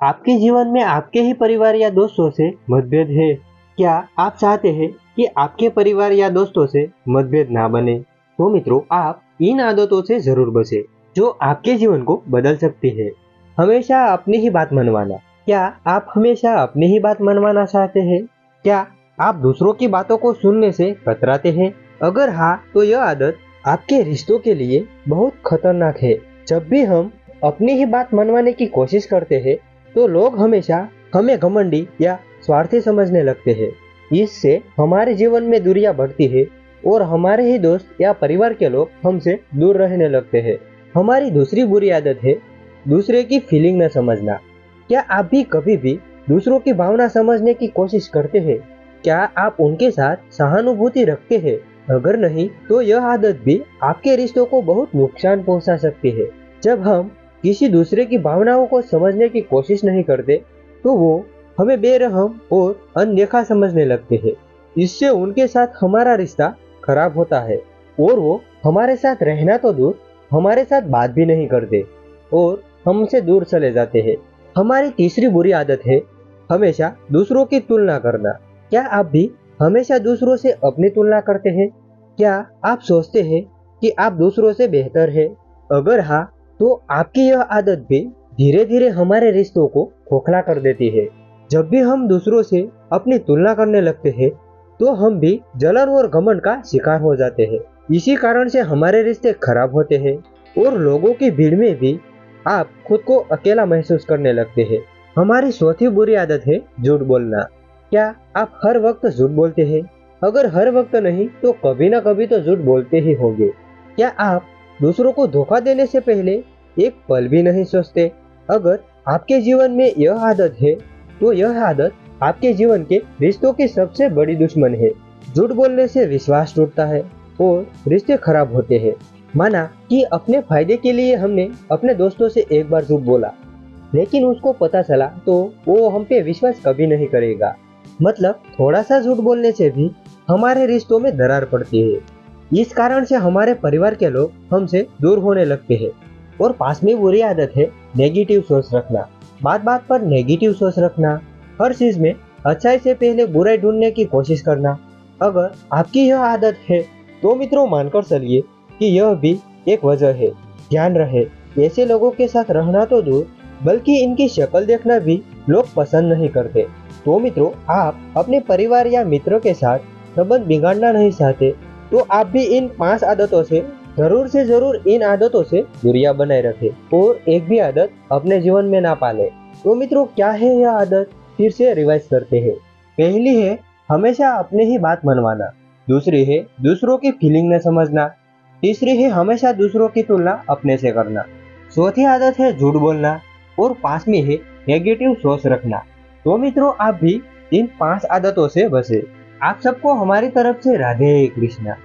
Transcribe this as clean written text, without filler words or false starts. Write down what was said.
आपके जीवन में आपके ही परिवार या दोस्तों से मतभेद है? क्या आप चाहते हैं कि आपके परिवार या दोस्तों से मतभेद ना बने? तो मित्रों, आप इन आदतों से जरूर बचें, जो आपके जीवन को बदल सकती है। हमेशा अपनी ही बात मनवाना। क्या आप हमेशा अपनी ही बात मनवाना चाहते हैं? क्या आप दूसरों की बातों को सुनने से कतराते हैं? अगर हाँ, तो यह आदत आपके रिश्तों के लिए बहुत खतरनाक है। जब भी हम अपनी ही बात मनवाने की कोशिश करते हैं, तो लोग हमेशा हमें घमंडी या स्वार्थी समझने लगते हैं। इससे हमारे जीवन में दूरियां बढ़ती है और हमारे ही दोस्त या परिवार के लोग हमसे दूर रहने लगते हैं। हमारी दूसरी बुरी आदत है दूसरे की फीलिंग न समझना। क्या आप भी कभी भी दूसरों की भावना समझने की कोशिश करते हैं? क्या आप उनके साथ सहानुभूति रखते हैं? अगर नहीं, तो यह आदत भी आपके रिश्तों को बहुत नुकसान पहुंचा सकती है। जब हम किसी दूसरे की भावनाओं को समझने की कोशिश नहीं करते, तो वो हमें बेरहम और अनदेखा समझने लगते हैं। इससे उनके साथ हमारा रिश्ता खराब होता है और वो हमारे साथ रहना तो दूर, हमारे साथ बात भी नहीं करते और हमसे दूर चले जाते हैं। हमारी तीसरी बुरी आदत है हमेशा दूसरों की तुलना करना। क्या आप भी हमेशा दूसरों से अपनी तुलना करते हैं? क्या आप सोचते हैं कि आप दूसरों से बेहतर हैं? अगर हाँ, तो आपकी यह आदत भी धीरे धीरे हमारे रिश्तों को खोखला कर देती है। जब भी हम दूसरों से अपनी तुलना करने लगते हैं, तो हम भी जलन और घमंड का शिकार हो जाते हैं। इसी कारण से हमारे रिश्ते खराब होते हैं और लोगों की भीड़ में भी आप खुद को अकेला महसूस करने लगते हैं। हमारी चौथी बुरी आदत है झूठ बोलना। क्या आप हर वक्त झूठ बोलते हैं? अगर हर वक्त नहीं, तो कभी ना कभी तो झूठ बोलते ही होंगे। क्या आप दूसरों को धोखा देने से पहले एक पल भी नहीं सोचते? अगर आपके जीवन में यह आदत है, तो यह आदत आपके जीवन के रिश्तों की सबसे बड़ी दुश्मन है। झूठ बोलने से विश्वास टूटता है और रिश्ते खराब होते हैं। माना कि अपने फायदे के लिए हमने अपने दोस्तों से एक बार झूठ बोला, लेकिन उसको पता चला तो वो हम पे विश्वास कभी नहीं करेगा। मतलब थोड़ा सा झूठ बोलने से भी हमारे रिश्तों में दरार पड़ती है। इस कारण से हमारे परिवार के लोग हमसे दूर होने लगते हैं। और पांचवी बुरी आदत है नेगेटिव सोच रखना। बात बात पर नेगेटिव सोच रखना, हर चीज में अच्छाई से पहले बुराई ढूंढने की कोशिश करना। अगर आपकी यह आदत है, तो मित्रों मानकर चलिए कि यह भी एक वजह है। ध्यान रहे, ऐसे लोगों के साथ रहना तो दूर, बल्कि इनकी शक्ल देखना भी लोग पसंद नहीं करते। तो मित्रों, आप अपने परिवार या मित्रों के साथ संबंध बिगाड़ना नहीं चाहते, तो आप भी इन 5 आदतों से जरूर इन आदतों से दूरियां बनाए रखें और एक भी आदत अपने जीवन में ना पाले। तो मित्रों, क्या है यह आदत? फिर से रिवाइज करते हैं। पहली है हमेशा अपने ही बात मनवाना। दूसरी है दूसरों की फीलिंग न समझना। तीसरी है हमेशा दूसरों की तुलना अपने से करना। चौथी आदत है झूठ बोलना और पांचवी है नेगेटिव सोच रखना। तो मित्रों, आप भी इन 5 आदतों से बचे। आप सबको हमारी तरफ से राधे कृष्णा।